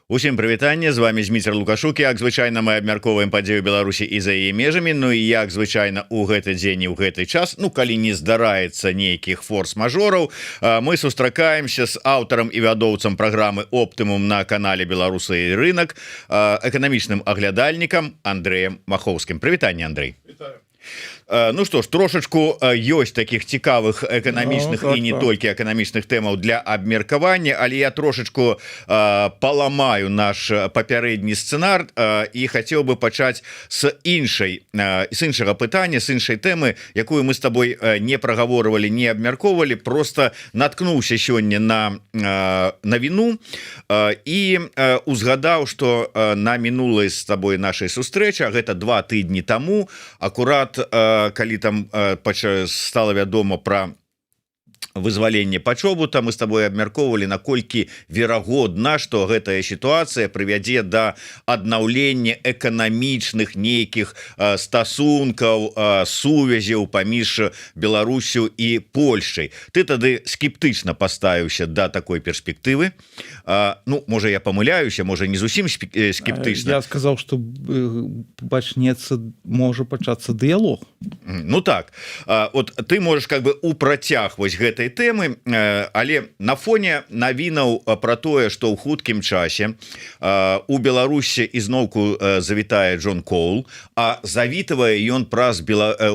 Усім прывітанне, з вами Зміцер Лукашук. Як звычайна мы абмяркоўваем падзею Беларусі і за яе межамі. Ну і як звычайна у гэты дзень і ў гэты час, ну калі не здараецца нейкіх форс-мажораў, мы сустракаемся з аўтарам і вядоўцам праграмы Оптымум на канале Беларусы і рынок, эканамічным аглядальнікам Андрэем Махоўскім. Прывітанне, Андрэй. Вітаю. Ну что ж, трошечку ёсць таких цікавых эканамічных і не толькі эканамічных тэмаў для абмеркавання, але я трошечку паламаю наш папярэдні сцэнар і хацеў бы пачаць з іншага пытання, з іншай тэмы, якую мы з табой не прагаворвалі, не абмяркоўвалі, просто наткнуўся сёння на навіну і узгадаў, што на мінулай з табой нашай сустрэчы, гэта 2 тыдні таму, акурат калі там стала вядома пра вызваленне Пачобута, мы с тобой абмяркоўвалі, наколькі верагодна, што гэтая сітуацыя прывядзе да аднаўлення эканамічных нейкіх стасункаў, сувязяў паміж Беларусю і Польшчай. Ты тады скептычна паставіўся да такой перспектывы. Ну, можа, я памыляюся, можа, не зусім скептычна. Я сказаў, што пачнецца, можа пачацца дыялог. Ну так, от ты можаш как бы у працяг вось гэтай тэмы, але на фоне навінаў пра тое, што ў хуткім часе у Беларусі ізноўку завітае Джон Коул, а завітавае ён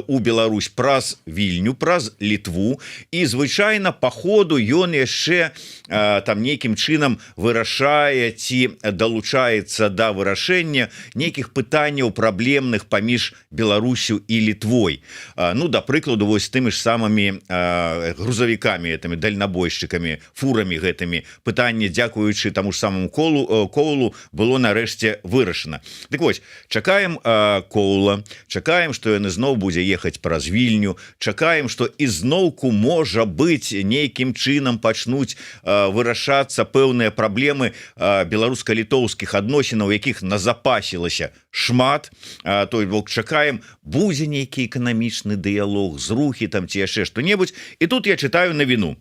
у Беларусь праз Вільню, праз Літву, і звычайна па ходу ён яшчэ там нейкім чынам вырашае ці далучаецца да вырашэння нейкіх пытанняў праблемных паміж Беларусю і Літвой. Ну, да прыкладу, вось тымі ж самымі грузавікамі, этими дальнабойшчыкамі, фурамі гэтымі. Пытанне, дзякуючы таму ж самому Коулу, было нарэшце вырашана. Дык вось, чакаем Коула, чакаем, што ён ізноў будзе ехаць праз Вільню, чакаем, што ізноўку, можа быць, нейкім чынам пачнуць вырашацца пэўныя праблемы беларуска-літоўскіх адносінаў, якіх назапасілася шмат. Той бок, чакаем, будзе нейкі эканамічны дыялог, зрухі там ці яшчэ што-небудзь. І тут я читаю навіну.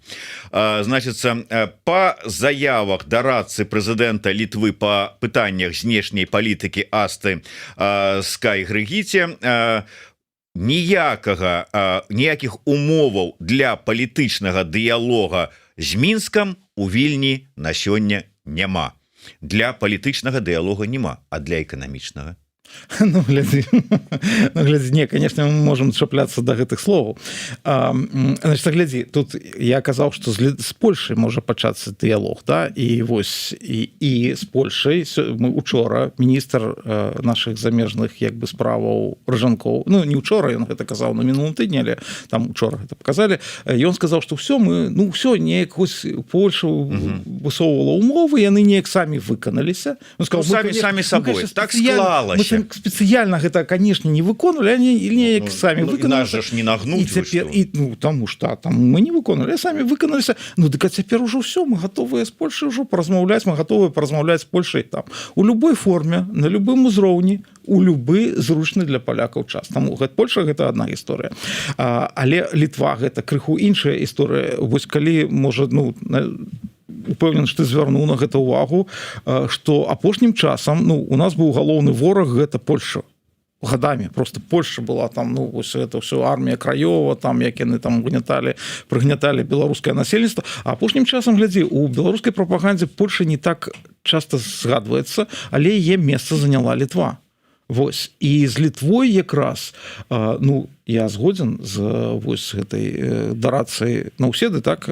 Значится, по заявах дорадцы прэзідэнта Літвы по пытаннях знешняй палітыкі Асты Скайгрыгіце, ніякіх умоваў для палітычнага дыялога з Мінскам у Вільні на сёння няма. Для палітычнага дыялога няма, а для эканамічнага? Ну, глядзі, не, конечно, мы можем чапляцца да гэтых словаў. Значит, глядзі, тут я казаў, што з Польшай можа пачацца дыялог, да, і вось і з Польшай учора міністр наших замежных як бы справаў Рыжанкоў, ну, не учора, ён гэта казаў на мінулым тыдні, але там учора гэта показалі, ён сказаў, што ўсё мы, ну, ўсё неяк вось Польша высоўвала умовы, яны неяк самі выканаліся. Самі сабой, так склалася. Спецыяльна гэта, конечно, не выконвалі, или неяк самі выканаліся. Нас жа ж не нагнуць. Ну, таму што там мы не выконвалі, самі выканаліся. Ну, дык а цяпер ужо ўсё, мы гатовыя з Польшай ўжо паразмаўляць, мы гатовыя паразмаўляць з Польшай там. У любой форме, на любым узроўні, у любы зручны для палякаў час. Таму Польша гэта адна гісторыя. Але Літва гэта крыху іншая гісторыя. Вось калі, можа, ну, упэўнен, што ты звярнуў на гэта ўвагу, што апошнім часам, ну, у нас быў галоўны вораг, гэта Польша. Гадамі, просто Польша была там, ну, вось это ўсё армія краёва, там, як яны там прыгняталі беларускае насельніцтва. А апошнім часам, глядзі, у беларускай прапагандзе Польша не так часта згадваецца, але яе месца заняла Літва. Вось. І з Літвой якраз, ну, я згодзін з вось гэтай дарадцай Наўседы, так,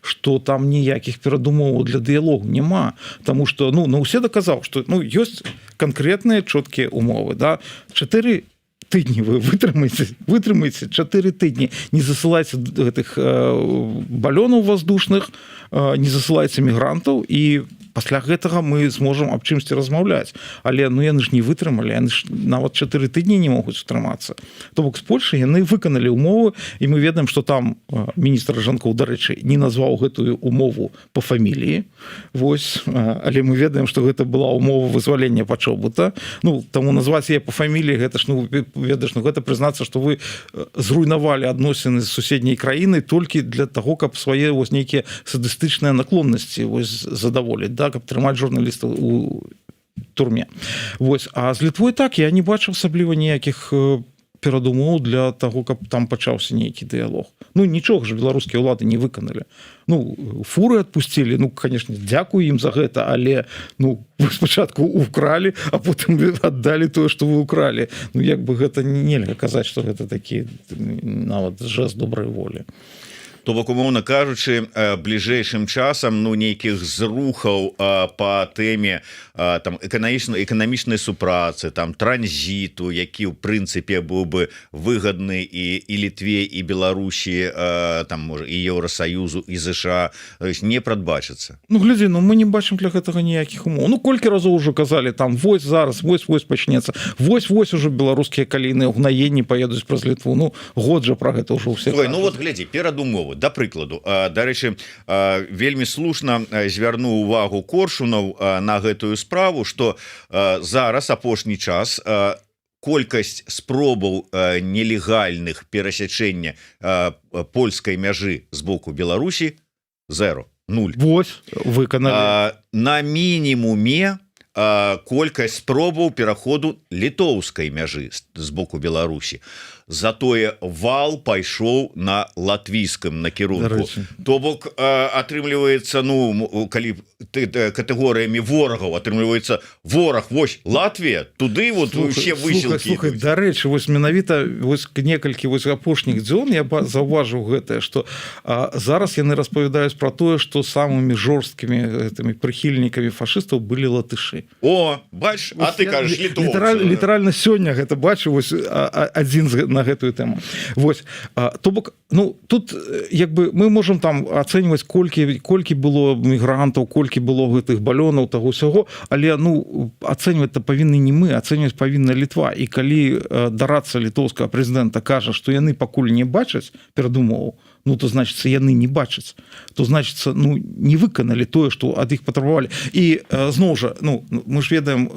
што там ніякіх перадумоваў для дыялогу няма. Таму што, ну, Наўседа казаў, што, ну, ёсць канкрэтныя чоткія умовы, да, 4 тыдні вы вытрымаеце 4 тыдні, не засылайце гэтых балёнаў воздушных, не засылайце мігрантаў, і пасля гэтага мы зможам аб чымсьці размаўляць. Але, ну, яны ж не вытрымалі, яны ж нават 4 тыдні не могуць утрымацца. То бок з Польшай яны выканалі умовы, і мы ведаем, што там міністр Рыжанкоў, дарэчы, не назваў гэтую умову по фаміліі. Вось, але мы ведаем, што гэта была умова вызвалення Пачобута. Ну, таму назваць яе по фаміліі, гэта ж, ну, ведаеш, ну, гэта прызнацца, што вы зруйнавалі адносіны з суседняй краінай толькі для таго, каб свае вось нейкія садыстычныя наклоннасці вось задаволіць, да? да, каб трымаць журналістаў у турме. Вось, а з Літвой так я не бачыў асабліва ніякіх перадумоў для таго, каб там пачаўся нейкі дыялог. Ну нічога ж беларускія ўлады не выканалі. Ну фуры адпусцілі, ну конечно, дзякую ім за гэта, але ну вы спачатку укралі, а потым аддалі тое, што вы укралі. Ну як бы гэта нельга казаць, што гэта такі нават жэст добрай волі. То бок, умоўна кажучы, бліжэйшым часам ну нейкіх зрухаў по тэме там эканамічнай супрацы, там транзіту, які ў прынцыпе быў бы выгадны і Літве, і Беларусі, там можа і Еўросаюзу, і ЗША, не прадбачыцца. Ну глядзі, ну мы не бачым для гэтага ніякіх умоў. Ну колькі разоў ужо казалі там вось зараз, вось пачнецца, вось ужо беларускія калійныя ўгнаенні паедуць праз Літву. Ну год жа пра гэта ўжо ўсе. Ой, ну вот глядзі, перадумовы. Да прыкладу, дарэчы, вельмі слушна звярнуў увагу Коршунаў на гэтую справу, што зараз апошні час колькасць спробаў нелегальных перасячэння польскай мяжы з боку Беларусі 0. Вось выканалі. На мінімуме колькасць спробаў пераходу літоўскай мяжы з боку Беларусі. Затое вал пайшоў на латвійскім накірунку. То бок атрымліваецца, ну калі катэгорыямі ворагаў атрымліваецца вораг, вось Латвія, туды вот усе высілкі. Слухай, дарэчы, вось менавіта вось некалькі вось апошніх дзён я заўважыў гэтае, што зараз яны распавядаюць пра тое, што самымі жорсткімі гэтымі прыхільнікамі фашыстаў былі латышы. О, бач, а ты кажаш літоўцы. Літаральна сёння гэта бачу вось адзін на гэтую тэму. Вось, то бок, ну тут як бы мы можам там ацэньваць колькі было мігрантаў, колькі было гэтых балёнаў таго ўсяго, але ну ацэньваць-то павінны не мы, ацэньваць павінна Літва. І калі дарацца літоўскага прэзідэнта кажа, што яны пакуль не бачаць перадумоваў, ну то значыцца яны не бачаць, то значыцца ну не выканалі тое, што ад іх патрабавалі. І зноў жа, ну мы ж ведаем,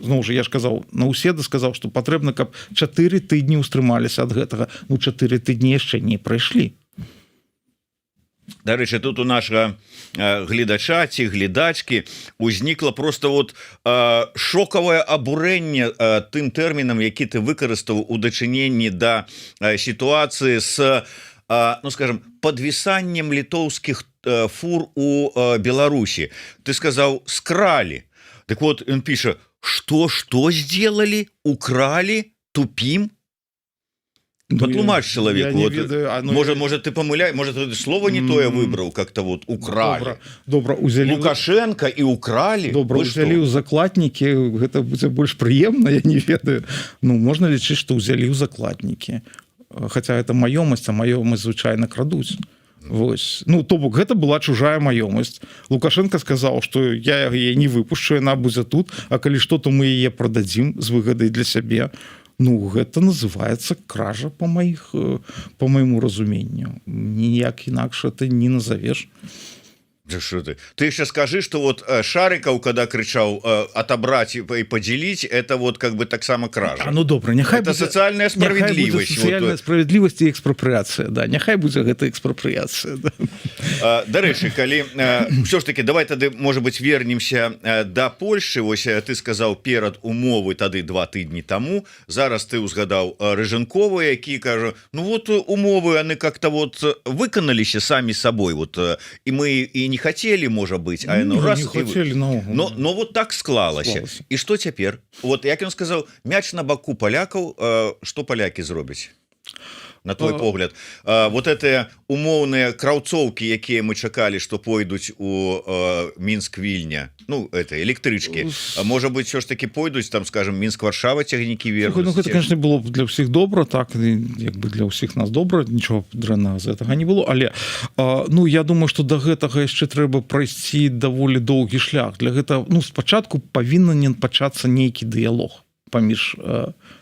зноў жа я ж казаў, Наўседа сказаў, што патрэбна, каб 4 тыдні ўстрымаліся ад гэтага. Ну 4 тыдні яшчэ не прайшлі. Дарэчы, тут у нашага гледача ці гледачкі узнікла просто вот шокавае абурэнне тым тэрмінам, які ты выкарыстаў у дачыненні да сітуацыі з, ну скажем, подвісаннем літоўскіх фур у Беларусі. Ты сказаў, скралі. Так вот, он піша, что сделали, украли, тупим? Патлумач человеку. Вот, может ты помыляй, может ты слово не тое выбрал, как-то вот украли. Добра, узялі Лукашенко и украли. Добра, узялі ў закладнікі, гэта будзе больш прыемна, я не ведаю. Ну, можна лічыць, што ўзялі ў закладнікі. Хаця это маёмасць, а маёмасць звычайна крадуць. Вось. Ну, то бок, гэта была чужая маёмасць. Лукашенко сказаў, што я яе не выпушчу, яна будзе тут, а калі што, то мы яе прададзім з выгадай для сябе. Ну, гэта называецца кража по майму разуменню. Ніяк інакш это не назовеш. Что ты еще скажи, что вот Шариков, когда кричал отобрать и поделить, это вот как бы так само кража. Ну добра, няхай это социальная справедливость. Социальная вот. Справедливость и экспроприация, да. Няхай будет это экспроприация. Да. Дарэчы, калі все ж таки давай тады, может быть, вернемся до Польши. Вось ты сказал перад умовы тады 2 тыдні тому. Зараз ты узгадал Рыженкова, які кажа, ну вот умовы они как-то вот выканаліся сами собой, вот и мы и не хотели, может быть, а ну, раз хотели, но вот так склалася. И что теперь? Вот як он сказал, мяч на баку полякаў, что поляки зробяць? На твой погляд, вот это умоўныя краўцоўкі, якія мы чакалі, што пойдуць у Мінск-Вільня, ну это электрычкі, можа быть, все ж таки пойдуць там, скажем, Мінск-Варшава цягнікі вернуць. Ну гэта, конечно, было б для ўсіх добра, так, як бы для ўсіх нас добра, нічого дрэннага з гэтага не было, але ну я думаю, што да гэтага яшчэ трэба прайсці даволі доўгі шлях. Для гэта, ну спачатку павінен пачацца нейкі дыялог паміж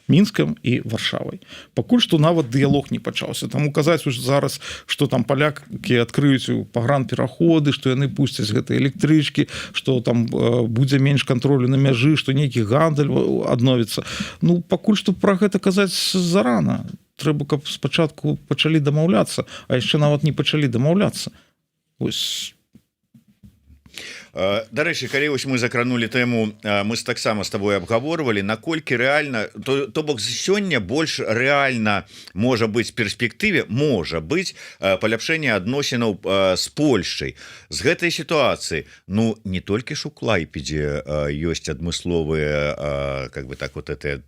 Мінскам і Варшавай. Пакуль што нават дыялог не пачаўся. Таму казаць зараз, што там палякі адкрыюць пагранпераходы, што яны пусцяць гэтыя электрычкі, што там будзе менш кантролю на мяжы, што нейкі гандаль адновіцца. Ну, пакуль што пра гэта казаць зарана. Трэба, каб спачатку пачалі дамаўляцца, а яшчэ нават не пачалі дамаўляцца. Вось. Дарэчы, калі вось мы закранули тэму, мы таксама з тобой абгаворвалі, наколькі рэальна, то бок сёння больш рэальна можа быць перспектыве, можа быць паляпшэнне адносінаў з Польшчай. З гэтай сітуацыі, ну не толькі ж у Клайпедзе ёсць адмысловыя как бы так вот это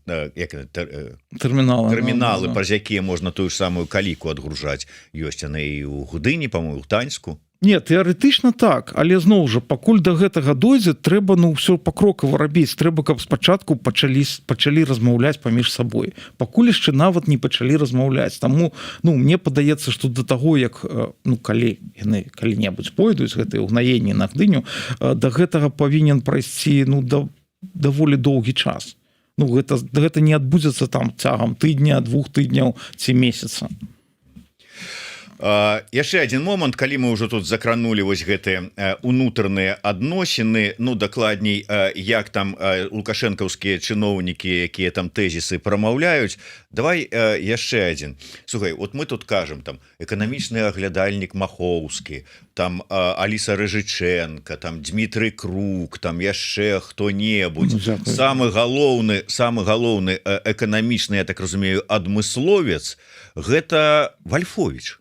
тэрміналы, праз якія можна тую ж самую каліку адгружаць. Ёсць яны і ў Гудыні, па-моему, у Гданьску. Не, тэарэтычна так, але зноў жа пакуль да гэтага дойдзе, трэба ўсё пакрокава рабіць, трэба каб спачатку пачалі размаўляць паміж сабой. Пакуль яшчэ нават не пачалі размаўляць. Таму мне падаецца, што да таго як калі яны калі-небудзь пойдуць гэтыя ўгнаенні на Гдыню, да гэтага павінен прайсці даволі доўгі час. Гэта не адбудзецца там цягам тыдня, 2 тыдняў ці месяца. Яшчэ один момант, калі мы ўжо тут закранули вось гэтыя унутраныя адносіны, дакладней, як там лукашэнкаўскія чыноўнікі, якія там тэзісы прамаўляюць. Давай яшчэ один. Слухай, вот мы тут кажам там эканамічны аглядальнік Махоўскі, там Аліса Рыжыченко, там Дмітрый Крук, там яшчэ хто-небудзь. Самы галоўны эканамічны, я так разумею, адмысловец гэта Вальфович,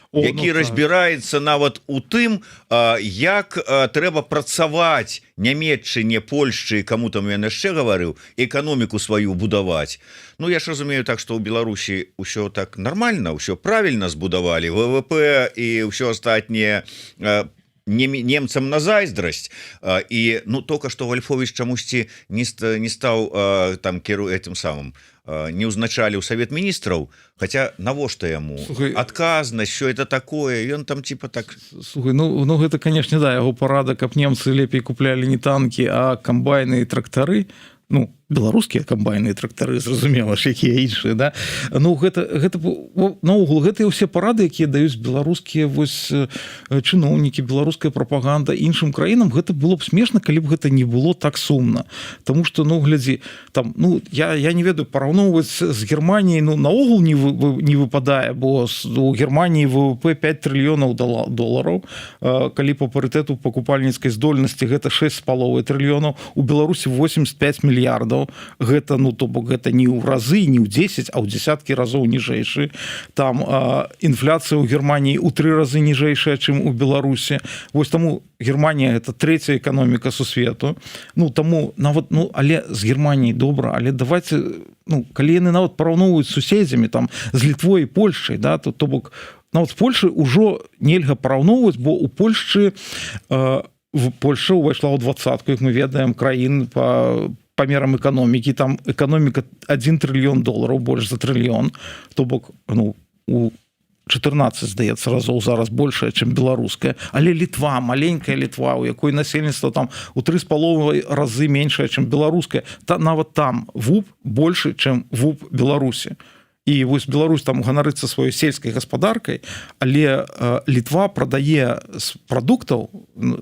які разбіраецца нават у тым, як трэба працаваць Нямецчыне, Польшчы, каму там ён яшчэ гаварыў, эканоміку сваю будаваць. Я ж разумею так, што ў Беларусі ўсё так нармальна, ўсё правільна збудавалі, ВВП і ўсё астатняе немцам на зайздрасць. І только што Вальфович чамусьці не стаў там этим самым, не ўзначаліў Савет міністраў, хаця навошта яму адказнасць, що это такое, ён там типа так. Слухай, гэта, канешне, яго парада, каб немцы лепей куплялі не танкі, а камбайны і трактары. Беларускія камбайны і трактары, зразумела ж, якія іншыя, да? Наогул, гэтыя ўсе парады, якія даюць беларускія чыноўнікі, беларуская прапаганда іншым краінам, гэта было б смешна, калі б гэта не было так сумна. Таму што, глядзі, там, я не ведаю, параўноўваць з Германіяй, наогул не выпадае, бо у Германіі ВВП 5 трыльёнаў долараў, калі па парытэту пакупальніцкай здольнасці гэта 6,5 трыльёнаў, у Беларусі 85 мільярдаў. Гэта, то бок гэта не ў разы, не ў 10, а ў дзесяткі разоў ніжэйшы. Там інфляцыя ў Германіі ў 3 разы ніжэйшая, чым у Беларусі. Вось таму Германія гэта трэцяя эканоміка сусвету. Таму нават, але з Германіяй добра, але давайте, калі яны нават параўноўваюць з суседзямі, там, з Літвой і Польшчай, да, то бок нават з Польшай ужо нельга параўноўваць, бо у Польшчы Польша ўвайшла ў 20-ку, як мы ведаем, краін па памерам эканомікі, там эканоміка 1 трыльён долараў, больш за трыльён, то бок, у 14, здаецца, разоў зараз большая, чым беларуская, але Літва, маленькая Літва, у якой насельніцтва там у 3,5 разы меншае, чым беларуская, нават там ВУП большы, чым ВУП Беларусі. І вось Беларусь там ганарыцца сваёй сельскай гаспадаркай, але Літва прадае з прадуктаў,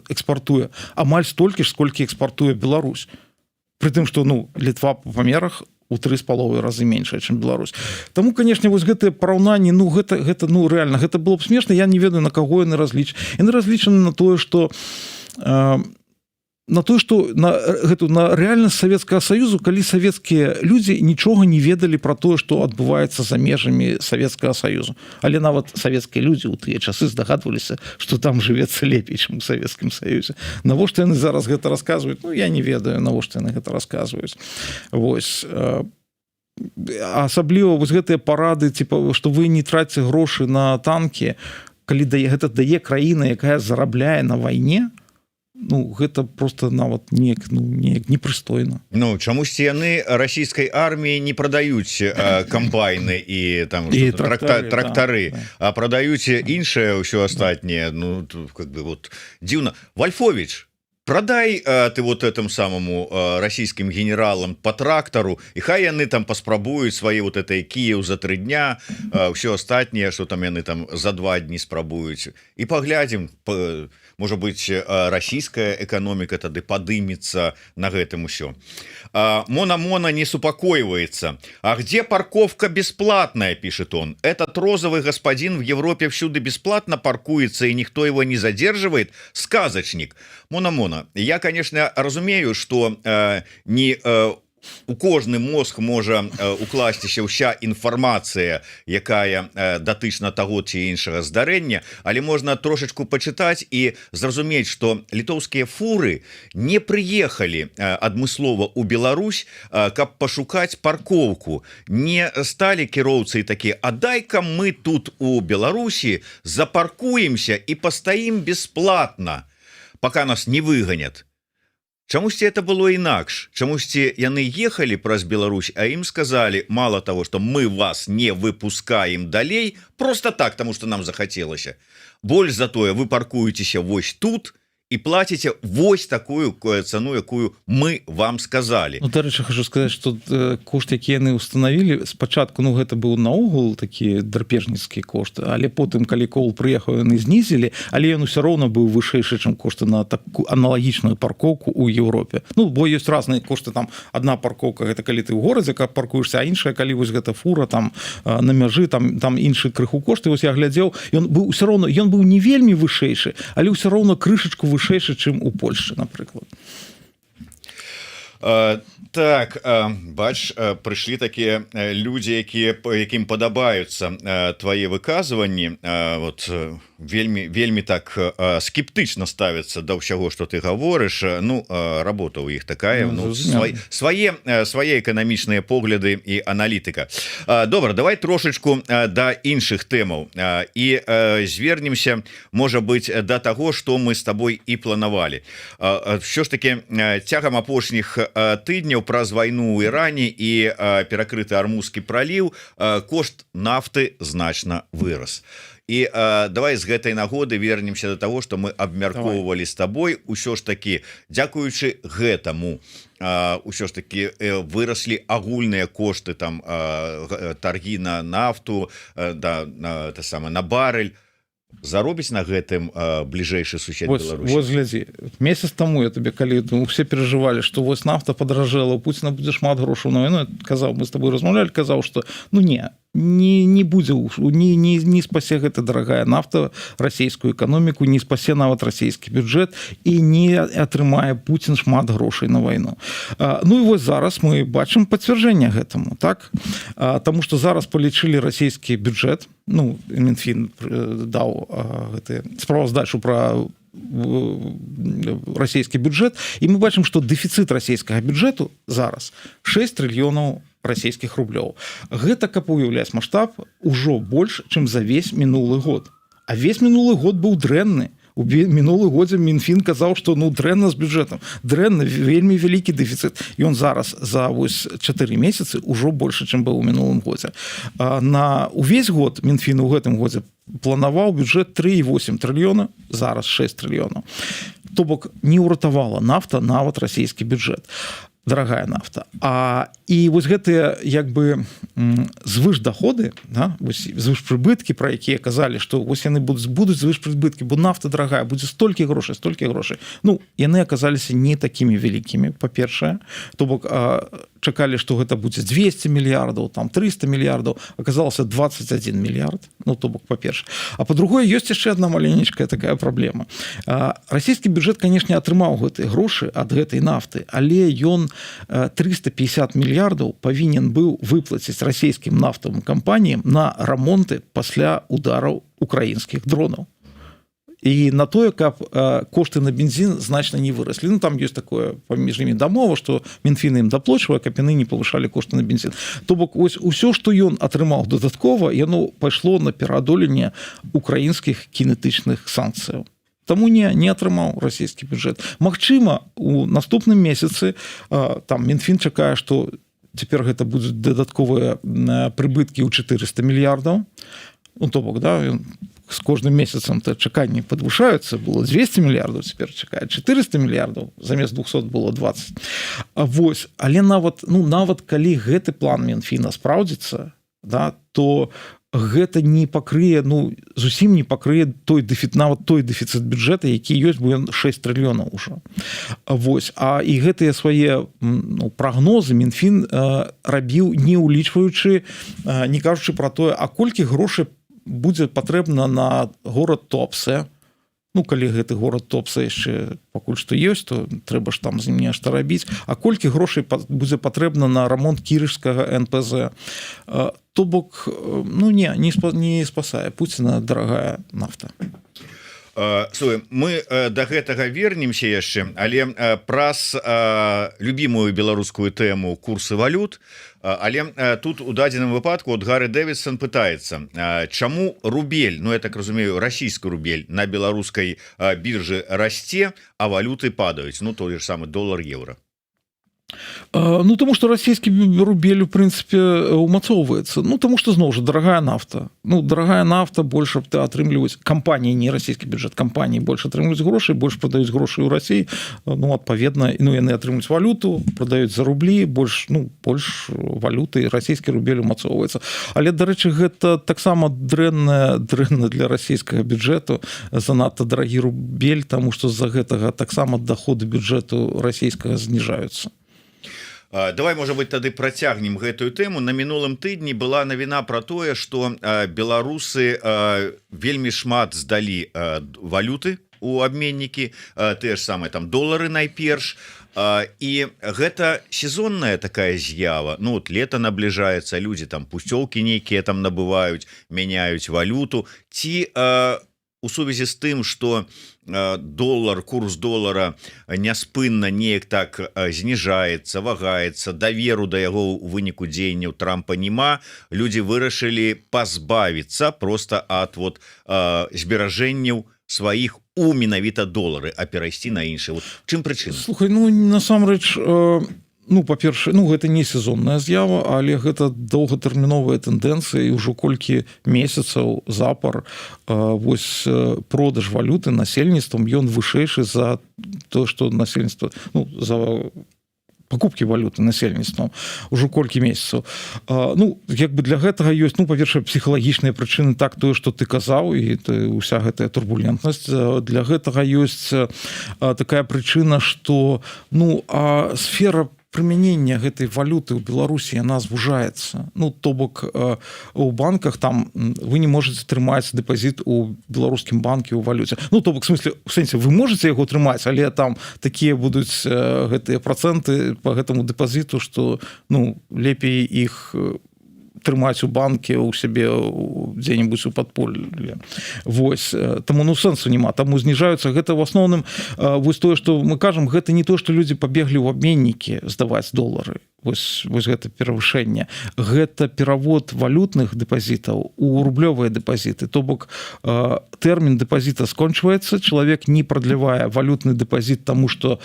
экспартуе амаль столькі ж, сколькі экспартуе Беларусь. Пры тым, што Літва па памерах у 3,5 разы меншая, чым Беларусь. Таму, канешне, вось гэтыя параўнанні, гэта рэальна, гэта было б смешна, я не ведаю, на каго яны разлічаны. Яны разлічаны на тое, што на рэальнасць Савецкага Саюзу, калі савецкія людзі нічога не ведалі пра тое, што адбываецца за межамі Савецкага Саюзу. Але нават савецкія людзі ў тыя часы здагадваліся, што там жывецца лепей, чым у Савецкім Саюзе. Навошта яны зараз гэта расказваюць? Я не ведаю, навошта яны гэта расказваюць. Вось. Асабліва вось гэтыя парады, што вы не траце грошы на танкі, калі гэта дае краіна, якая зарабляе на вайне, гэта просто нават неяк непрыстойна. Чамусьці яны расійскай арміі не прадаюць камбайны і там трактары, а прадаюць іншае ўсё астатняе. Как бы вот дзіўна. Вальфович, продай ты вот этому самому расійскім генералам по трактару, і хай яны там паспрабуюць свае вот этой Кіеў за 3 дня, ўсё астатняе, што там яны там за 2 дні спрабуюць. І паглядзім, можа быць, расійская эканоміка тады падымецца на гэтым усё. Мона не супокоивается. А где парковка бесплатная, пишет он. Этот розовый господин в Европе всюду бесплатно паркуется, и никто его не задерживает. Сказочник. Мона, безумоўна, я конечно разумею, что не у кожны мозг можа укласціся ўся інфармацыя, якая датычна таго ці іншага здарэння, але можна трошечку пачытаць і зразумець, што літоўскія фуры не прыехалі адмыслова ў Беларусь, каб пашукаць паркоўку, не сталі кіроўцы такі: а дай-ка мы тут у Беларусі запаркуемся і пастаім бесплатна, пока нас не выганят. Чамусьці это было інакш. Чамусьці яны ехалі праз Беларусь, а ім сказалі: мало того, что мы вас не выпускаем далей, просто так, тому что нам захацелася. Больш за тое, вы паркуецеся вось тут і плаціце вось такую цану, якую мы вам сказали. Ну, дарэчы, хочу сказаць, што кошт, які яны установілі спачатку, ну гэта быў наогул такі драпежніцкі кошт, але потым, калі Коул прыехаў, яны знізілі, але ён усё роўна быў вышэйшы, чым кошты на такую аналагічную паркоўку ў Еўропе. Ну, бо ёсць разныя кошты, там адна паркоўка гэта калі ты ў горадзе паркуешься, а іншая калі вось гэта фура там на мяжы, там іншы крыху кошты. Вось я глядзеў, ён быў усё роўна, ён быў не вельмі вышэйшы, але ўсё роўна крышачку вышэйшы, чым у Польшчы, напрыклад. Так, бач, прыйшлі такія людзі, якім падабаюцца твае выказванні, вот вельмі так скептычна ставяцца да ўсяго, што ты гаворыш. Ну, работа ў іх такая, ну, свае эканамічныя погляды і аналітыка. Добра, давай трошечку да іншых тэмаў і звернемся, можа быць, да таго, што мы з табой і планавалі. Що ж таки, цягам апошніх тыдняў праз вайну ў Іране і перакрыты Армузскі праліў кошт нафты значна вырас. І давай з гэтай нагоды вернемся до того, што мы абмяркоўвалі з табой. Усё ж таки, дзякуючы гэтаму, усё ж таки выраслі агульныя кошты, там таргі на нафту, на барэль. Заробіць на гэтым бліжэйшы сусед Беларусі. Вось глядзі, месяц таму я табе, калі усе перажывалі, што вось нафта падаражэла, у Пуціна будзе шмат грошаў на вайну, казаў, мы з табой размаўлялі, казаў, што ну не будзе, не спасе гэта дарагая нафта расійскую эканоміку, не спасе нават расійскі бюджэт і не атрымае Пуцін шмат грошай на вайну. Ну і вось зараз мы бачым пацвярджэнне гэтаму, так? Таму што зараз палічылі расійскі бюджэт, ну, Мінфін даў справаздачу пра расійскі бюджэт, і мы бачым, што дэфіцыт расійскага бюджэту зараз 6 трыльёнаў расійскіх рублёў. Гэта, каб уяўляць маштаб, ужо больш, чым за весь мінулы год. А весь мінулы год быў дрэнны. У мінулы годзе Мінфін казаў, што ну дрэнна з бюджэтам. Дрэнна, вельмі вялікі дэфіцыт. Ён зараз за вось 4 месяцы ўжо больше, чым быў у мінулым годзе. На увесь год Мінфін у гэтым годзе планаваў бюджэт 3,8 трыльёна, зараз 6 трыльёнаў. То бок не ўратавала нафта нават расійскі бюджэт. Дарагая нафта. І вось гэтыя як бы звышдаходы, да, звышпрыбыткі, пра якія казалі, што вось яны будуць звышпрыбыткі, бо нафта дарагая, будзе столькі грошай. Ну, яны аказаліся не такімі вялікімі, па-першае. То бок чакалі, што гэта будзе 200 мільярдаў, там 300 мільярдаў, аказалася 21 мільярд, ну, то бок, па-перше. А па-другое, ёсць яшчэ одна маленечкая такая праблема. Расійскі бюджэт, канешне, атрымаў гэтыя грошы ад гэтай нафты, але ён 350 мільярдаў павінен быў выплаціць расійскім нафтавым кампаніям на рамонты пасля удараў украінскіх дронаў. І на тое, каб кошты на бензін значна не выраслі. Ну, там ёсць такое паміж імі дамова, што Мінфін ім даплочвае, каб яны не павышалі кошты на бензін. То бок, ось усё, што ён атрымаў дадаткова, яно пайшло на пераадоленне украінскіх кінетычных санкцыяў. Таму не атрымаў расійскі бюджэт. Магчыма, у наступным месяцы там Мінфін чакае, што цяпер гэта будуць дадатковыя прыбыткі ў 400 мільярдаў. Ну, то бок, да, з кожным месяцам чаканні падвышаюцца, было 200 мільярдаў, цяпер чакае 400 мільярдаў, замест 200 было 20. Вось, але нават калі гэты план Мінфіна спраўдзіцца, да, то гэта не пакрые, ну, зусім не пакрые нават той дэфіцыт бюджэта, які ёсць, бо ён 6 трыльёнаў ужо. Вось, і гэтыя свае прагнозы Мінфін рабіў не ўлічваючы, не кажучы пра тое, а колькі грошай будзе патрэбна на горад Туапсе. Ну калі гэты горад Топса яшчэ пакуль што ёсць, то трэба ж там з ім нешта рабіць. А колькі грошай будзе патрэбна на рамонт кірышскага НПЗ? То бок, ну не спасае Пуціна дарагая нафта. Слухай, мы до гэтага вернемся яшчэ, але праз любімую беларускую тэму курсы валют, але тут у дадзеным выпадку от Гары Дэвідсон пытаецца, чаму рубель, ну я так разумею, расійскі рубель на беларускай біржы расце, а валюты падаюць, ну той же самы долар, еўра. Ну тому что расійскі рубель у прынцыпе умацоўваецца, ну тому что зноў жа дарагая нафта, ну дарагая нафта больш атрымліваюць кампаніі, не расійскі бюджэт, кампаніі больш атрымліваюць грошай, больш прадаюць грошай у Расіі, ну адпаведна, ну яны атрымліваюць валюту, прадаюць за рублі, больш валюты, расійскі рубель умацоўваецца. Але дарэчы, гэта таксама дрэнна для расійскага бюджэту, занадта дарагі рубель, таму што з-за гэтага таксама даходы бюджэту расійскага зніжаюцца. Давай, можа быть, тады працягнем гэтую тэму. На мінулым тыдні была навіна пра тое, што беларусы вельмі шмат здалі валюты у абменнікі, тыя ж самыя там долары найперш, і гэта сезонная такая з'ява. Ну вот лето набліжаецца, людзі там пусцёўкі нейкія там набываюць, мяняюць валюту, ці у сувязі з тым, што долар, курс долара няспынна неяк так зніжаецца, вагаецца, даверу да яго ў выніку дзеянняў Трампа няма, людзі вырашылі пазбавіцца просто ад зберажэнняў сваіх у менавіта долары, а перайсці на іншыя. Вот чым прычына? Слухай, ну насамрэч, ну па-першае, ну гэта не сезонная з'ява, але гэта доўгатэрміновая тэндэнцыя, і ўжо колькі месяцаў запар вось продаж валюты насельніцтвам ён вышэйшы за то, што насельніцтва, ну за пакупкі валюты насельніцтвам ужо колькі месяцаў. Ну як бы для гэтага ёсць, ну па-першае, псіхалагічныя прычыны, так тое, што ты казаў, і уся гэтая турбулентнасць. Для гэтага ёсць такая прычына, што ну сфера прымянення гэтай валюты ў Беларусі яна звужаецца. Ну то бок у банках там вы не можете трымаць дэпазіт у беларускім банке ў валюце. Ну то бок в сэнсе вы можете яго трымаць, але там такія будуць гэтыя працэнты по гэтаму дэпазіту, што ну лепей іх трымаць у банке у сябе дзе-небудзь у падполлі. Вось таму ну сэнсу няма, таму зніжаюцца. Гэта в асноўным вось тое, што мы кажам, гэта не то, што людзі пабеглі ў абменнікі здаваць долары. Вось гэта перавышэнне, гэта перавод валютных дэпазітаў у рублёвыя дэпазіты. То бок тэрмін дэпазіта скончваецца, чалавек не прадлівае валютны дэпазіт, таму што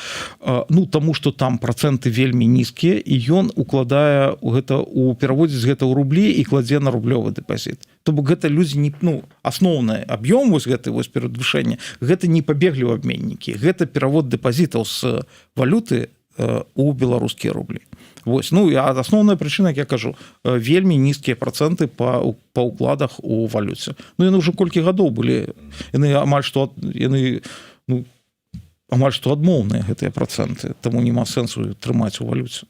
там працэнты вельмі нізкія, і ён укладае гэта у пераводзіць гэта ў рублі і кладзе на рублёвы дэпазіт. То бок гэта людзі не, ну асноўны аб'ём вось гэты вось перавышэння, гэта не пабеглі ў абменнікі, гэта перавод дэпазітаў з валюты у беларускія рублі. Вось, ну а асноўная прычына, як я кажу, вельмі нізкія працэнты па ўкладах у валюце. Ну яны ўжо колькі гадоў былі, яны амаль што адмоўныя гэтыя працэнты, таму няма сэнсу трымаць у валюце.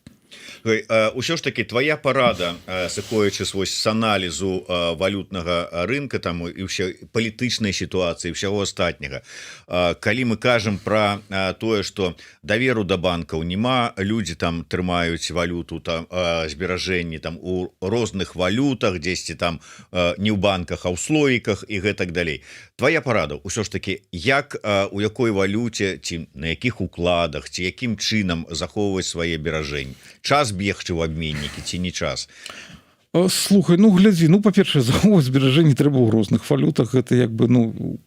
Усё ж таки твоя парада, сыходзячы з аналізу валютнага рынка там і ўсё палітычнай сітуацыі, ўсяго астатняга, калі мы кажам пра тое, што даверу да банкаў няма, людзі там трымаюць валюту, там зберажэнні там у розных валютах, дзесьці там не ў банках, а ў слоіках і гэтак далей. Твоя парада ўсё ж таки, як у якой валюце, ці на якіх укладах, ці якім чынам захоўваць свае зберажэнні? Час бегчы ў абменнікі ці не час? Слухай, ну глядзі, ну па-першае, захоўваць зберажэнні трэба ў розных валютах, гэта як бы ну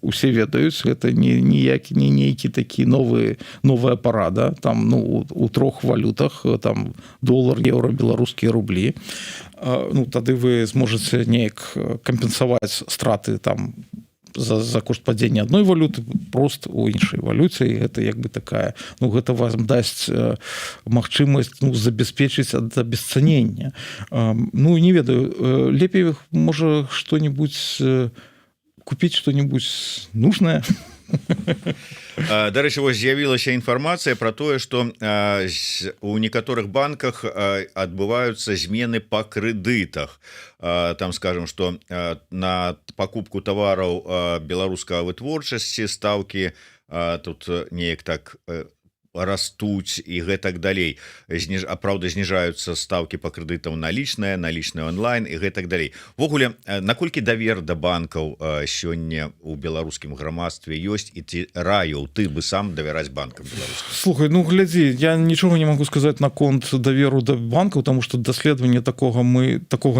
усе ведаюць, гэта не нейкі такі новая парада, там ну у трох валютах, там долар, еўра, беларускія рублі. Ну тады вы зможаце неяк кампенсаваць страты там за кошт падзення адной валюты прост у іншай валюце, і гэта як бы такая, ну гэта вам дасць магчымасць ну забяспечыць ад абесцанення. Ну не ведаю, лепей можа што-нибудь купіць, што-нибудь нужное Дарэчы, вось з'явілася інфармацыя про тое, што у некаторых банках адбываюцца змены па крэдытах. Там скажем, что на покупку тавараў беларускага вытворчасці стаўкі тут неяк так растуць і гэтак далей. Праўда, зніжаюцца стаўкі па крэдытаў налічныя онлайн і гэтак далей. Ввогуле, наколькі давер да банкаў сёння у беларускім грамадстве ёсць, і ці раіў ты бы сам давяраць банкам беларускім? Слухай, ну глядзі, я нічога не могу сказаць наконт даверу да банкаў, тому што даследаванне такога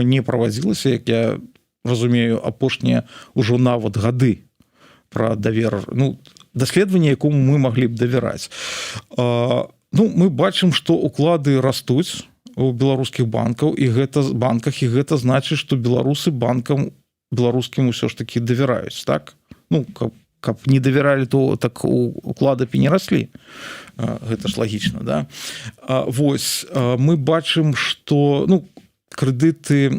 не праводзілася, як я разумею, апошнія ўжо нават гады пра давер, ну, даследаванне, якому мы маглі б давяраць. Ну, мы бачым, што уклады растуць у беларускіх банкаў і гэта значыць, што беларусы банкам беларускім усё ж таки давяраюць, так? Ну, каб не давяралі, то так уклады б і не раслі. Гэта ж лагічна, да? Вось, мы бачым, што, ну, крэдыты,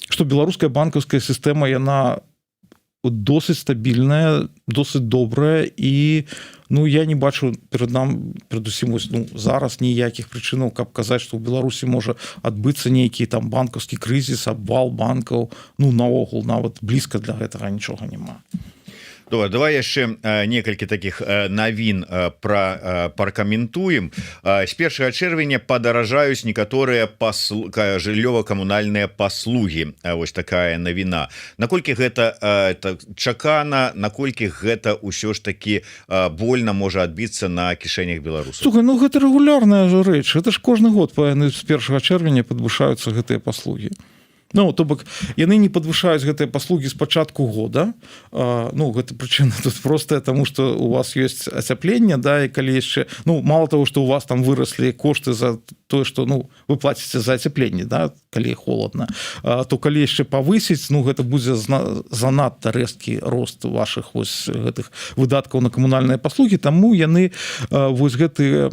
што беларуская банкаўская сістэма, яна досыць стабільная, досыць добрая, і ну я не бачу перадусім зараз ніякіх прычынаў, каб казаць, што ў Беларусі можа адбыцца нейкі там банкаўскі крызіс, абвал банкаў, ну наогул нават блізка для гэтага нічога няма. Добра, давай яшчэ некалькі такіх навін пракаментуем. З 1 чэрвеня падаражаюць некаторыя жыллёва-камунальныя паслугі. Вось такая навіна. Наколькі гэта чакана, наколькі гэта ўсё ж такі больна можа адбіцца на кішэнях беларусаў? Слухай, ну гэта рэгулярная рэч. Гэта ж кожны год з 1 чэрвеня падвышаюцца гэтыя паслугі. Ну, то бок, яны не падвышаюць гэтыя паслугі з пачатку года. Ну, гэта прычына тут простая, таму што у вас ёсць ацяпленне, да, і калі яшчэ, ну, мало того, што у вас там выраслі кошты за тое, што, ну, вы плаціце за ацяпленне, да, калі холодна, то калі яшчэ павысіць, ну, гэта будзе занадта рэзкі рост вашых вось гэтых выдаткаў на камунальныя паслугі, таму яны вось гэтыя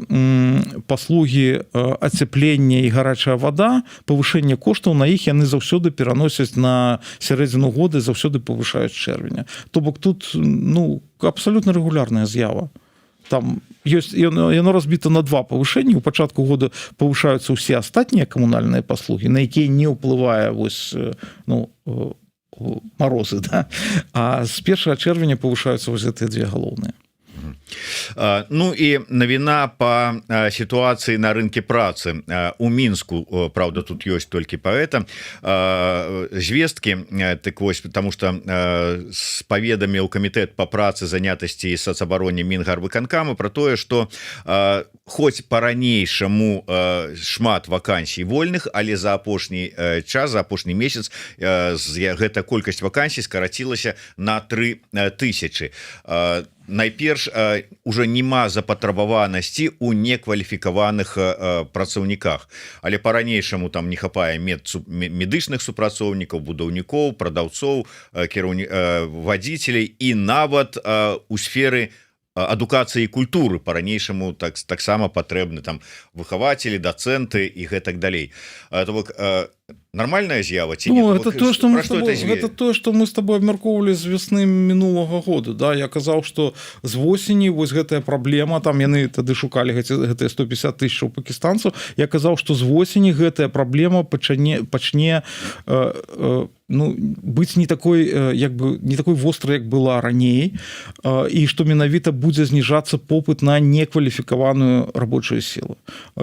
паслугі ацяплення і гарачая вада, павышэнне коштаў на іх яны заўсёды пераносяць на сярэдзіну года, заўсёды павышаюць чэрвеня. То бок тут, ну, абсалютна рэгулярная з'ява. Там ёсць, яно разбіта на два павышэнні. У пачатку года павышаюцца ўсе астатнія камунальныя паслугі, на якія не ўплывае вось, ну, марозы, да? А з 1 чэрвеня павышаюцца вось гэтыя две галоўныя. Ну і навіна па сітуацыі на рынке працы у Мінску, правда, тут ёсць толькі паэта звесткі, так вось, потому что паведаміў камітэт па працы, занятасці і сацабароне Мінгарвыканкама про тое, што хоць па-ранейшаму шмат вакансій вольных, але за апошні час, за апошні месяц гэта колькасць вакансій скарацілася на 3000. Найперш, уже няма запатрабаванасці у некваліфікаваных працаўніках, але па-ранейшаму там не хапае медычных супрацоўнікаў, будаўнікоў, прадаўцоў, вадзіцелей і нават у сферы адукацыі і культуры па-ранейшаму таксама патрэбны там выхавацелі, дацэнты і гэтак далей. То бок, нормальная з'ява ці не? Ну, это то, што мы з тобой абмяркоўвалі з вясны мінулага года, да? Я казаў, што з восені вось гэтая праблема, там яны тады шукалі гэтыя 150 000 пакістанцаў, я казаў, што з восені гэтая праблема пачне ну, быць не такой, як бы, не такой вострай, як была раней, і што менавіта будзе зніжацца попыт на некваліфікаваную рабочую сілу.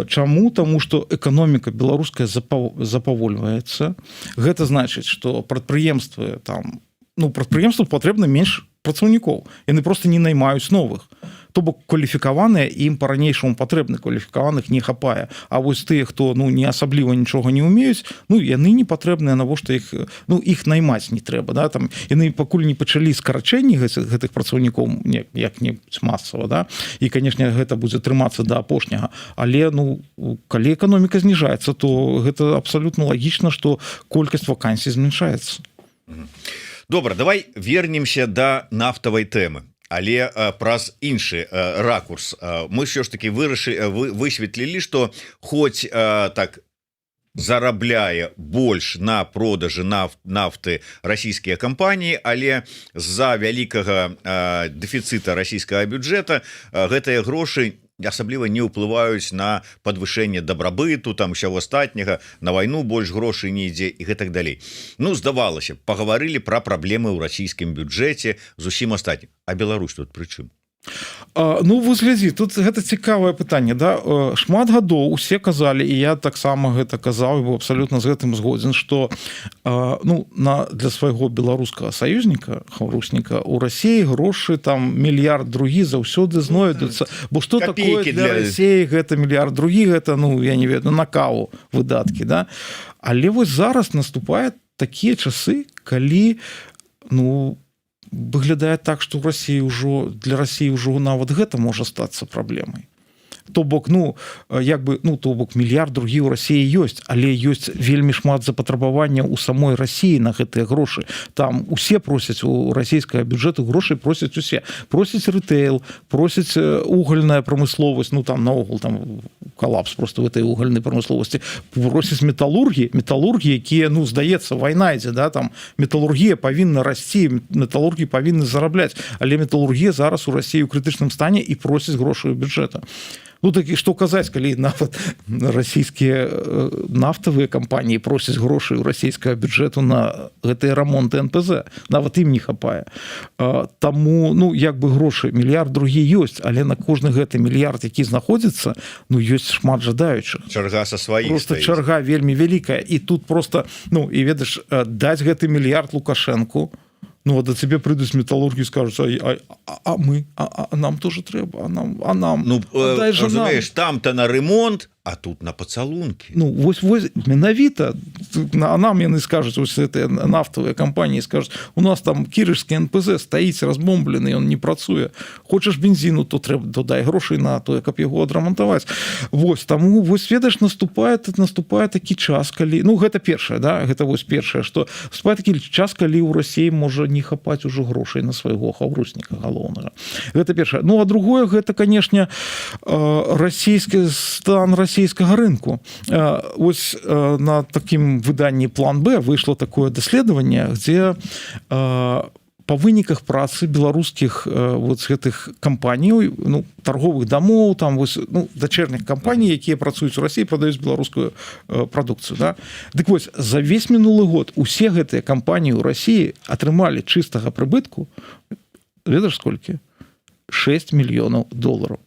Чаму? Таму што эканоміка беларуская запавольваецца. Гэта значыць, што прадпрыемствы там, ну, прадпрыемству патрэбна менш працаўнікоў. Яны проста не наймаюць новых. То бок кваліфікаваныя ім па-ранейшаму патрэбны, кваліфікаваных не хапае. А вось тыя, хто, ну, не асабліва нічога не ўмеюць, ну, яны не патрэбныя, навошта іх, ну, іх наймаць не трэба, да, там яны пакуль не пачалі скарачэнні гэтых працаўнікоў як-небудзь масава, да. І, канешне, гэта будзе трымацца да апошняга, але, ну, калі эканоміка зніжаецца, то гэта абсалютна лагічна, што колькасць вакансій змяншаецца. Добра, давай вернемся да нафтавай тэмы. Але праз іншы ракурс мы ўсё ж таки высветлілі, што хоць так зарабляе больш на продажы нафты расійскія кампаніі, але з-за вялікага дэфіцыта расійскага бюджэта гэтыя грошы асабліва не ўплываюць на падвышэнне дабрабыту, там ўсяго астатняга, на вайну больш грошай не ідзе і гэтак далей. Ну, здавалася, пагаварылі пра праблемы ў расійскім бюджэце з усім астатнім. А Беларусь тут пры чым? Ну вось глядзі, тут гэта цікавае пытанне, да? Шмат гадоў усе казалі, і я таксама гэта казаў, і быў абсалютна з гэтым згодзін, што для свайго беларускага саюзніка хаўрусніка у Расіі грошы там мільярд другі заўсёды знойдуцца, бо што такое для Расіі гэта мільярд другі, гэта, ну я не ведаю, на каву выдаткі, да? Але вось зараз наступаюць такія часы, калі выглядае так, што ў Расіі ўжо для Расіі ўжо нават гэта можа стацца праблемай. То бок, то бок мільярд другі ў Расіі ёсць, але ёсць вельмі шмат запатрабавання ў самой Расіі на гэтыя грошы. Там усе просяць у расійскага бюджэту грошай, просяць усе. Просяць рэтэйл, просяць угольная прамысловасць, там наогул там калапс просто в этой угольнай прамысловасці. Просяць металургіі, якія, здаецца, вайна ідзе, да, там металургія павінна расці, металургі павінны зарабляць, але металургія зараз у Расіі ў крытычным стане і просяць грошай у бюджэта. Такі, што казаць, калі нават расійскія нафтавыя кампаніі просяць грошай у расійскага бюджэту на гэтыя рамонты НПЗ, нават ім не хапае. Таму, грошы мільярд другі ёсць, але на кожны гэты мільярд, які знаходзіцца, ёсць шмат жадаючых. Чарга са сваіх просто стаіць. Чарга вельмі вялікая, і тут просто, і ведаеш, даць гэты мільярд Лукашэнку, да цябе прыйдуць металургі і скажуць, а нам тоже трэба, а нам разумееш, там-то на ремонт, а тут на пацалункі. Вось менавіта, а нам яны скажуць, вось гэтыя нафтавыя кампаніі скажуць, у нас там кірышскі НПЗ стаіць разбомблены, ён не працуе. Хочаш бензіну, то трэба дай грошай на тое, каб яго адрамантаваць. Вось, таму, ведаеш, наступае такі час, калі, гэта першае, да, гэта вось першае, што наступае такі час, калі ў Расіі можа не хапаць ужо грошай на свайго хаўрусніка галоўнага. Гэта першае. А другое, гэта, канешне, расійскі стан расійскага рынку. Вось на такім выданні «План Б» выйшло такое даследаванне, дзе па выніках працы беларускіх гэтых кампаніяў, торговых дамоў, там дачэрніх кампаній, якія працуюць у Расіі, прадаюць беларускую прадукцыю. Да? Дык вось, за весь мінулы год усе гэтыя кампаніі ў Расіі атрымалі чыстага прыбытку, ведаеш сколькі? 6 мільёнаў долараў.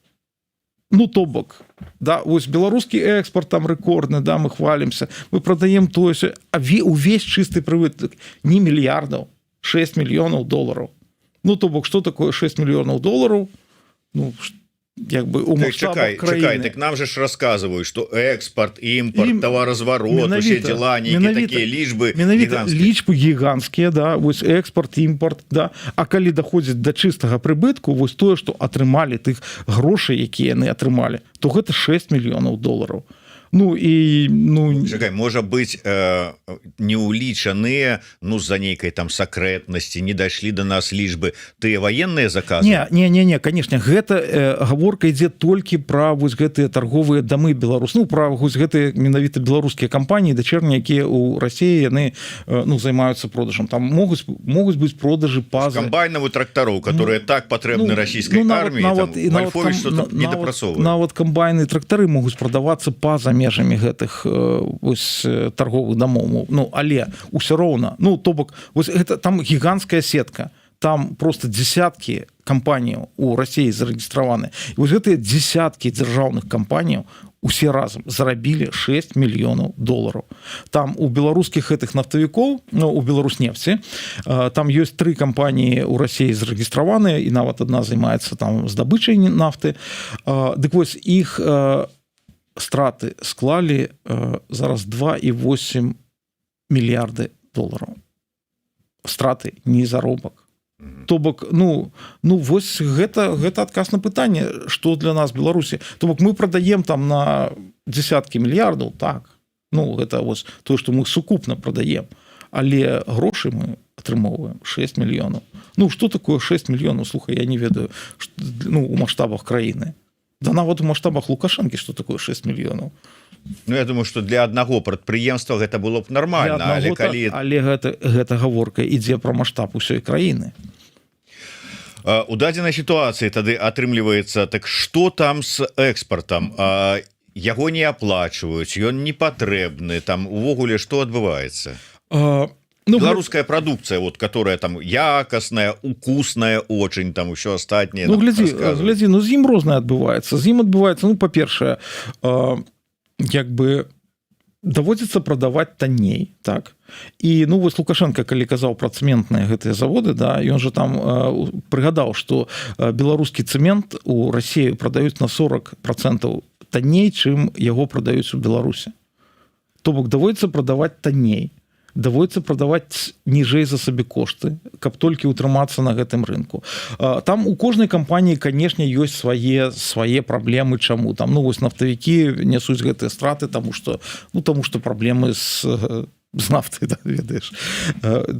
То бок, да, вось беларускі экспорт там рэкордны, да, мы хвалімся, мы прадаем тое, а увесь чысты прыбытак не мільярдаў, 6 мільёнаў долараў. То бок, што такое 6 мільёнаў долараў? У маштабах краіны. Чакай, так нам же ж расказваюць, што экспорт, імпорт, таваразварот, усе дзела, нейкія такія лічбы гіганцкія. Лічбы гіганцкія, да, вось экспорт, імпорт, да. А калі даходзіць да чыстага прыбытку, вось тое, што атрымалі тых грошай, якія яны атрымалі, то гэта 6 мільёнаў долараў. Чакай, можа быць, не ўлічаныя, з-за нейкай там сакрэтнасці, не дайшлі да нас лічбы тыя ваенныя заказы? Не, конечно, гэта гаворка ідзе толькі пра вось гэтыя торговыя дамы Беларусь, пра вось гэтыя менавіта беларускія кампаніі дачэрныя, якія ў Расіі яны займаюцца продажам. Там могуць быць продажы па камбайнавых трактароў, которые так патрэбны расійскай арміі, Вальфовіч што не дапрацоўвае. Нават камбайны трактары могуць прадавацца па-за межамі гэтых торговых дамоў, але ўсё роўна, то бок, вось гэта там гіганцкая сетка, там просто десяткі кампаніяў у Расіі зарэгістраваны, і вось гэтыя десяткі дзяржаўных кампаніяў усе разам зарабілі 6 мільёнаў долараў. Там у беларускіх гэтых нафтавікоў, у Беларуснефці, там ёсць 3 кампаніі ў Расіі зарэгістраваныя, і нават адна займаецца там здабычай нафты. Дык вось іх страты склалі зараз 2,8 мільярды долараў. Страты, не заробак. То бок, вось гэта адказ на пытанне, што для нас Беларусі. То бок мы прадаем там на десяткі мільярдаў, так. Гэта вось тое, што мы сукупна прадаем. Але грошы мы атрымоўваем 6 мільёнаў. Што такое 6 мільёнаў? Слухай, я не ведаю, у маштабах краіны. Да нават у маштабах Лукашэнкі, што такое 6 мільёнаў. Ну я думаю что для аднаго прадпрыемства гэта было б нормально, але калі але гэта гаворка ідзе пра маштаб усёй краіны. У дадзенай сітуацыі тады атрымліваецца так что там с экспартам, яго не аплачваюць, ён не патрэбны, там увогуле что адбываецца? Беларуская прадукцыя, вот которая там якасная, укусная очень, там еще астатняе. Ну глядзі, ну з ім рознае адбываецца. З ім адбываецца, ну па-першае, як бы даводзіцца прадаваць танней, так. І ну вось Лукашенко, калі казаў пра цэментныя гэтыя заводы, да, ён же там прыгадаў, што беларускі цэмент у Расію прадаюць на 40% танней, чым яго прадаюць у Беларусі. То бок даводзіцца прадаваць танней, даводзіцца прадаваць ніжэй за сабекошты, каб толькі ўтрымацца на гэтым рынку. Там у кожнай кампаніі, канешне, ёсць свае праблемы, чаму там, ну вось нафтавікі нясуць гэтыя страты, таму што праблемы з нафтай, да, ведаеш,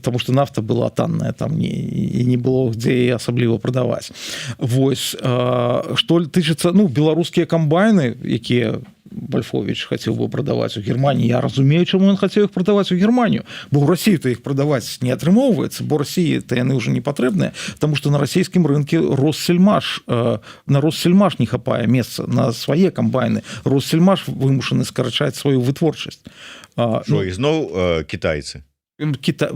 таму што нафта была танная там і не было дзе асабліва прадаваць. Вось што тычыцца, ну беларускія камбайны, якія Бальфович хацеў бы прадаваць у Германії. Я разумею, чаму ён хацеў іх прадаваць у Германію, бо ў Расію-то іх прадаваць не атрымоўваецца, бо Расіі-то яны ўжо не патрэбныя, таму што на расійскім рынке на Россельмаш не хапае месца на свае камбайны. Россельмаш вымушаны скарачаць сваю вытворчасць. Ізноў кітайцы?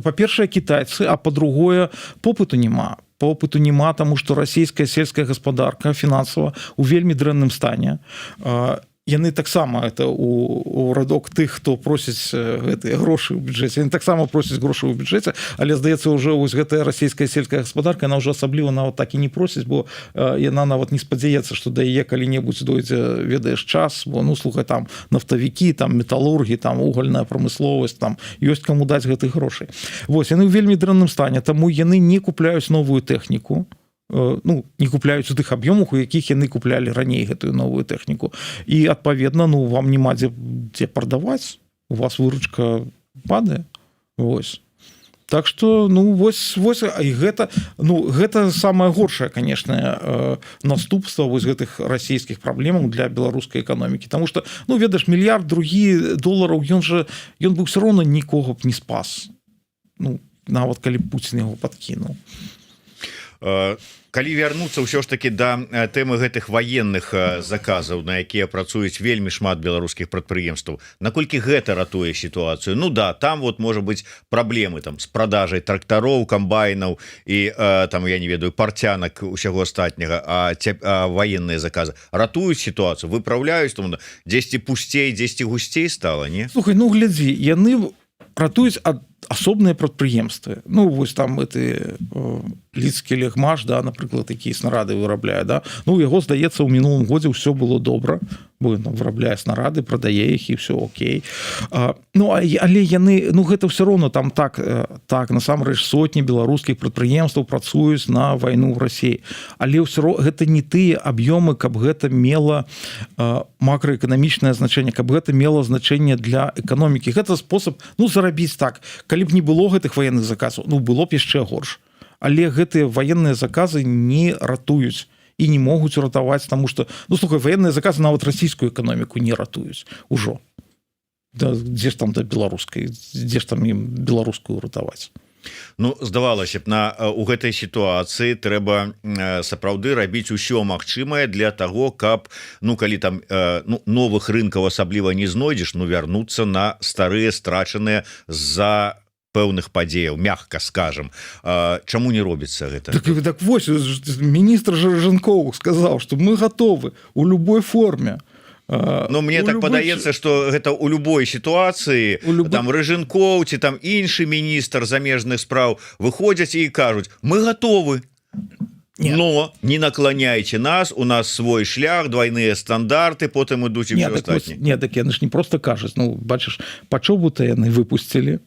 Па-першае, кітайцы, а па-другое, попыту няма. Попыту няма, таму што расійская сельская гаспадарка фінансава ў вельмі дрэнным стане. Яны таксама это у радок тых, хто просіць гэтыя грошы ў бюджэце, яны таксама просяць грошы ў бюджэце, але здаецца ўжо вось гэтая расійская сельская гаспадарка, яна ўжо асабліва нават так і не просіць, бо яна нават не спадзяецца, што да яе калі-небудзь дойдзе, ведаеш, час, бо ну слухай, там нафтавікі, там металургі, там угольная прамысловасць, там ёсць каму даць гэтых грошай. Вось яны ў вельмі дрэнным стане, таму яны не купляюць новую тэхніку. Ну, не купляюць у тых аб'ёмах, у якіх яны куплялі раней гэтую новую тэхніку. І, адпаведна, ну, вам няма дзе прадаваць, у вас выручка падае. Вось. Так што, ну, вось, і гэта, ну, гэта самае горшае, канешне, наступства вось гэтых расійскіх праблемаў для беларускай эканомікі. Таму што, ну, ведаеш, $1 долараў, ён бы ўсё роўна нікога б не спас. Ну, нават калі Пуцін яго падкінуў. Калі вярнуцца ўсё ж таки да тэмы гэтых ваенных заказаў, на якія працуюць вельмі шмат беларускіх прадпрыемстваў, наколькі гэта ратуе сітуацыю? Ну да, там вот можа быць праблемы там з продажай трактароў, камбайнаў і там, я не ведаю, парцянак усяго астатняга, а ваенныя заказы ратуюць сітуацыю, выпраўляюць, там дзесьці пусцей, дзесьці гусцей стала, не? Слухай, ну глядзі, яны ратуюць асобныя прадпрыемствы. Ну вось там гэты лідскі Легмаш, да, напрыклад, які снарады вырабляе, да. Ну яго, здаецца, у мінулым годзе ўсё было добра, бо ён вырабляе снарады, прадае іх і ўсё окей. Ну але яны, ну гэта ўсё роўна там так насамрэч сотні беларускіх прадпрыемстваў працуюць на вайну ў Расіі. Але ўсё роўна гэта не тыя аб'ёмы, каб гэта мела макраэканамічнае значэнне, каб гэта мела значэнне для эканомікі. Гэта спосаб, ну, зарабіць так. Калі б не было гэтых ваенных заказаў, ну, было б яшчэ горш. Але гэтыя ваенныя заказы не ратуюць і не могуць ратаваць, таму што, ну, слухай, ваенныя заказы нават расійскую эканоміку не ратуюць ужо. Да, дзе ж там да беларускай, дзе ж там ім беларускую ратаваць? Ну, здавалася б, у гэтай сітуацыі трэба сапраўды рабіць усё магчымае для таго, каб, ну, калі там новых рынкаў асабліва не знойдзеш, ну, вярнуцца на старыя страчаныя з-за пэўных падзеяў, мягка скажем. Чаму не робіцца гэта? Так вось, міністр Жанкоў сказаў, што мы гатовы у любой форме. Ну, мне так падаецца, што гэта ў любой сітуацыі, там Рыжынкоў ці там іншы міністр замежных спраў выходзяць і кажуць: мы гатовы. Но не наклоняйте нас, у нас свой шлях, двойныя стандарты, потым ідуць і ўсё астатняе. Не, так яны ж не просто кажуць, ну, бачыш, пачобу-то яны выпусцілі,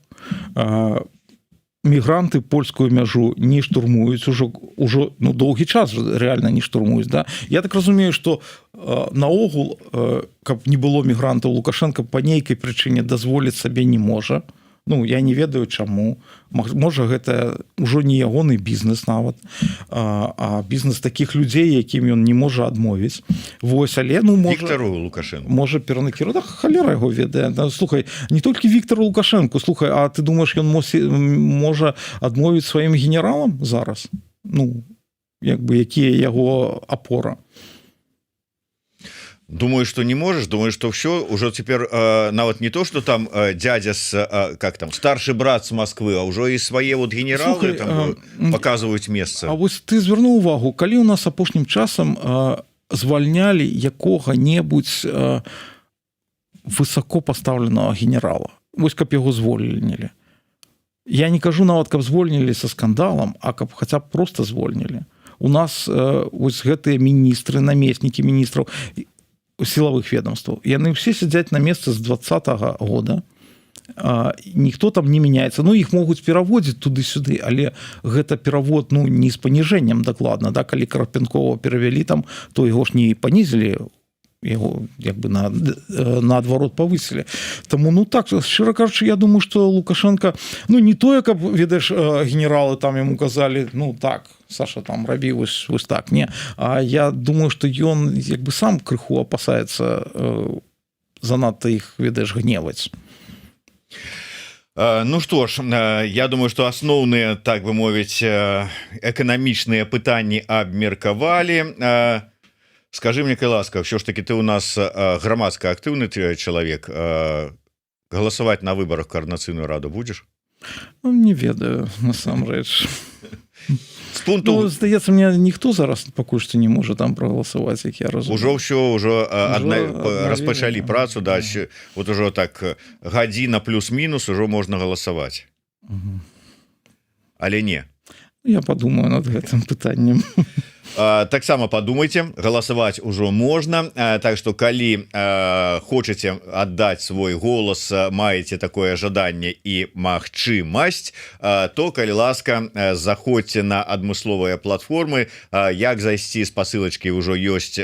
мігранты польскую мяжу не штурмуюць ужо ну, доўгі час реально не штурмуюць, да? Я так разумею, што наогул, каб не было мігрантаў, Лукашенко па нейкай прычыне дазволіць сабе не можа. Ну я не ведаю чаму, можа гэта ўжо не ягоны бізнес нават, а бізнес таких людзей, якім ён не можа адмовіць. Вось, але ну Віктору Лукашенко можа перанакіраваць, халера яго ведае. Слухай, не толькі Віктору Лукашенко, слухай, а ты думаеш, ён можа адмовіць сваім генералам зараз? Ну як бы якія яго апора? Думаю, что не можешь, думаю, что все уже теперь нават не то, что там дядя как там старший брат с Москвы, а уже и свои вот генералы. Слухай, там показывают месца. А вось ты звярнуў увагу, калі у нас апошнім часам звальнялі якога-небудзь высоко поставленного генерала, вось каб яго звольнілі. Я не кажу нават, каб звольнілі со скандалам, а каб хаця б просто звольнілі. У нас вось гэтыя міністры, намеснікі міністраў сілавых ведомстваў, яны ўсе сядзяць на месцы з 20-го года, ніхто там не мяняецца. Ну іх могуць пераводзіць туды-сюды, але гэта перавод ну не з паніжэннем дакладна, да? Калі Карпенкова перавялі там, то яго ж не панізілі, яго як бы наадварот павысілі. Таму ну так, шчыра кажучы, я думаю, што Лукашенко ну не тое, каб ведаеш генералы там яму казалі, ну так Саша там рабі вось так, не, а я думаю, што ён як бы сам крыху апасаецца занадта іх ведаеш гневаць. Ну что ж, я думаю, что асноўныя, так бы мовіць, эканамічныя пытанні абмеркавалі. Скажи мне, кай ласка, все ж таки ты у нас грамадска актыўны чалавек, галасаваць на выборах координацыйную раду будешь? Ну, не ведаю, насамрэч. З пункту... Ну, здаецца, мне ніхто зараз пакуль што не можа там прагаласаваць, як я разумею. Ужо ўсё, распачалі працу, да, вот ужо так гадзіна плюс-мінус ужо можна галасаваць. Але не. Я падумаю над гэтым пытаннем. Таксама падумайце, галасаваць ужо можна, так што калі хочаце аддаць свой голас, маеце такое жаданне і магчымасць, то калі ласка заходзьце на адмысловыя платформы, як зайсці з пасылачкі ўжо ёсць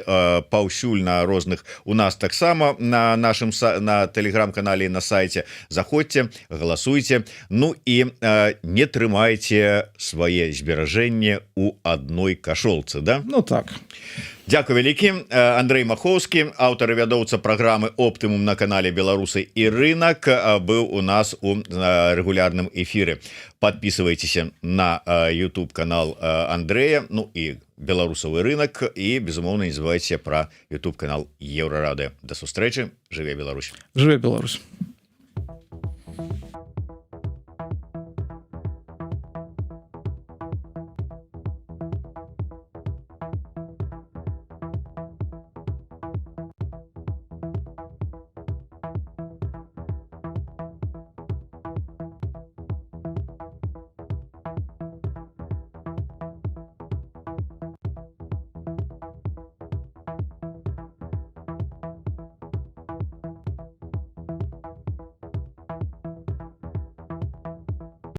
паўсюль на розных, у нас таксама на нашым на тэлеграм-канале на сайце, заходзьце, галасуйце, ну і не трымайце свае зберажэнні у адной кашолцы. Да? Ну так. Дякую вялікі. Андрей Махоўскі, аўтар і вядоўца праграмы «Оптымум» на канале «Беларусы і рынок», быў у нас у рэгулярным эфіры. Подписывайтеся на YouTube канал Андрэя, ну і «Беларусавы рынок», і, безумоўна, не забывайце пра YouTube канал Еўрарадыё. Да сустрэчы. Жыве Беларусь. Жыве Беларусь.